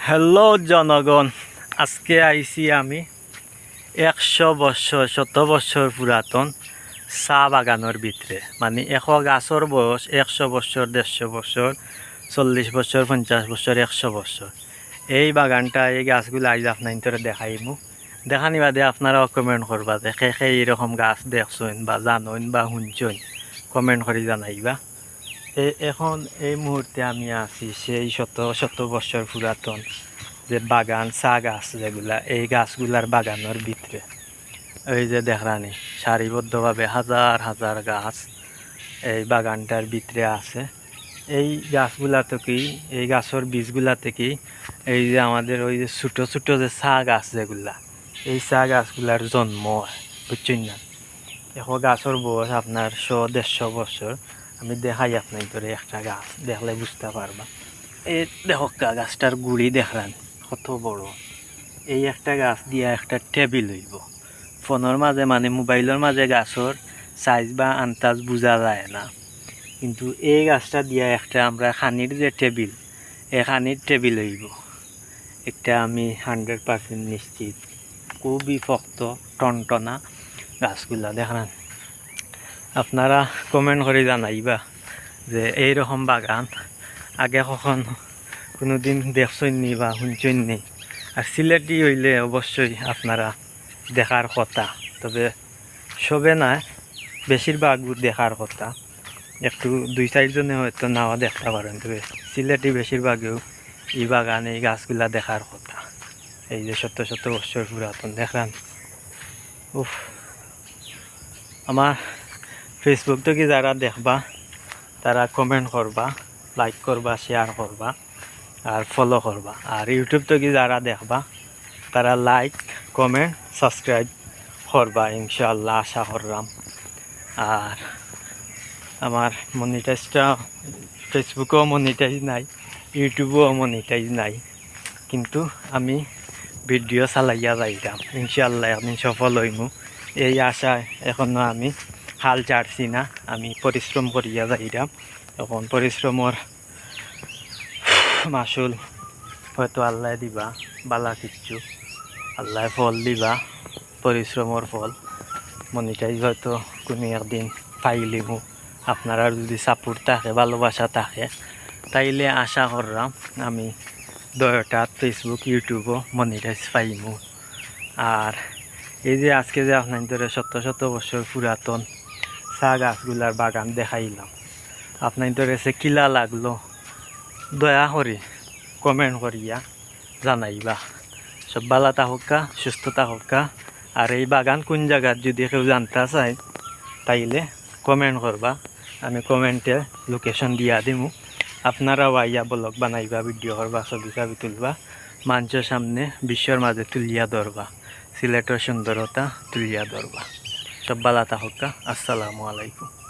Hello জনগণ, আজকে আইছি আমি 100 বছর 100 বছর পুরাতন চা বাগানের ভিতরে। মানে গাছর বয়স 100 বছর, 150 বছর, 40 বছর, 50 বছর, 100 বছর। এই বাগানটা, এই গাছগুলো আজ আপনার ভিতরে দেখাইমু। দেখানি বাদে আপনারাও কমেন্ট করবা যে সে এইরকম গাছ দেখছেন বা জানেন বা শুনছেন, কমেন্ট করে জানাইবা। এখন এই মুহূর্তে আমি আছি সেই শত শত বছর পুরাতন যে বাগান, চা গাছ যেগুলা, এই গাছগুলার বাগানের ভিতরে। এই যে দেখরানি সারিবদ্ধভাবে হাজার হাজার গাছ এই বাগানটার ভিতরে আছে। এই গাছগুলা থেকেই, এই গাছের বীজগুলা থেকেই এই যে আমাদের ওই যে ছোটো ছোটো যে চা গাছ যেগুলা, এই চা গাছগুলার জন্ম হয়, বুঝছেন না? এখন গাছের বয়স আপনার 100-150 বছর। আমি দেখাই আপনার ধরে একটা গাছ দেখলে বুঝতে পারবা। এই দেখো গাছটার গুড়ি দেখলাম কত বড়। এই একটা গাছ দিয়া একটা টেবিল হইব। ফোনের মাঝে মানে মোবাইলের মাঝে গাছের সাইজ বা আন্দাজ বোঝা যায় না, কিন্তু এই গাছটা দিয়া একটা আমরা খানির যে টেবিল, এই খানির টেবিল হইব। এটা আমি 100% নিশ্চিত। খুবই শক্ত টনটনা গাছগুলা দেখলাম। আপনারা কমেন্ট করে জানাইবা যে এইরকম বাগান আগে কখন কোনোদিন দেখছেন নি বা শুনছেন নি। আর সিলেটি হইলে অবশ্যই আপনারা দেখার কথা, তবে সবে না, বেশিরভাগ দেখার কথা। একটু 2-4 জনে হয়তো নাও দেখতে পারেন, তবে সিলেটি বেশিরভাগেও এই বাগান, এই গাছগুলা দেখার কথা। এই যে শত শত বছর পুরাতন দেখলাম। উফ, আমার ফেসবুক থেকে যারা দেখবা তারা কমেন্ট করবা, লাইক করবা, শেয়ার করবা আর ফলো করবা। আর ইউটিউব থেকে যারা দেখবা তারা লাইক, কমেন্ট, সাবস্ক্রাইব করবা ইনশাআল্লাহ, আশা করলাম। আর আমার মনিটাইজটা ফেসবুকেও মনিটাইজ নাই, ইউটিউবেও মনিটাইজ নাই, কিন্তু আমি ভিডিও চালাইয়া যাইতাম ইনশাআল্লাহ, একদিন সফল হইমু এই আশায় এখনো আমি হাল ছাড়ছি না। আমি পরিশ্রম করিয়া যাইতাম। এখন পরিশ্রমর মাসুল হয়তো আল্লাহ দিবা, বালা কিচ্ছু আল্লাহ ফল দিবা, পরিশ্রমর ফল। মনিটাইজ হয়তো কোনো একদিন পাইলিমু। আপনারা যদি সাপোর্ট থাকে, ভালোবাসা থাকে, তাইলে আশা করলাম আমি দয়টাত ফেসবুক, ইউটিউবও মনিটাইজ পাইমু। আর এই যে আজকে যে আপনার ধরে শত শত বছর পুরাতন চা গাছগুলার বাগান দেখাইলাম, আপনার ধরে সে কিলা লাগলো দয়া করি কমেন্ট করিয়া জানাইবা। সব ভালো থাকুকা, সুস্থ থাকুকা। আর এই বাগান কোন জায়গার যদি কেউ জানতে চায় তাইলে কমেন্ট করবা, আমি কমেন্টে লোকেশন দিয়া দিমু। আপনারাও আইয়া ব্লগ বানাইবা, ভিডিও করবা, ছবি ছবি তুলবা, মানুষের সামনে বিশ্বের মাঝে তুলিয়া ধরবা, সিলেটের সুন্দরতা তুলিয়া ধরবা। সব ভালো থাকুকা। আসসালামু আলাইকুম।